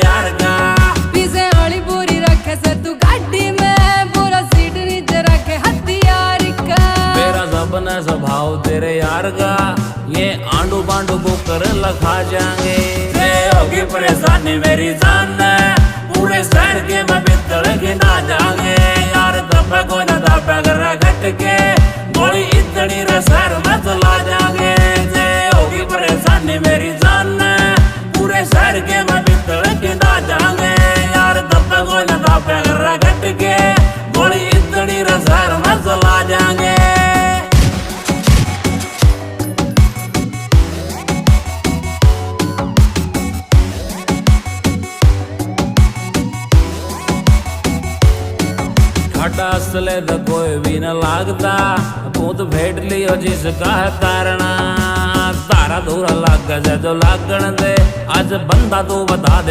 यार का। पीछे वाली पूरी रखे से तू गाड़ी में, पूरा सीट नीचे रखे हथियार का। मेरा सपना स्वभाव तेरे यार का, ये आंडू बांडू को कर लखा जाएंगे। होगी परेशानी मेरी जान है, पूरे शहर के मैं बितर के ना जाएंगे। यार दबा को ना दबा कर घट के, गोली इतनी रसर में चला जाएंगे। होगी परेशानी मेरी जान है, पूरे शहर के मैं बितर के ना जाएंगे। यार दबा को ना दबा कर घट के, गोली इतनी रसर में चला जाएंगे। घाटा असले तो कोई भी न लागता, तू तो भेट लियो जिसका है तारना। तारा दूर लाग जो लागण दे, आज बंदा तू बता दे।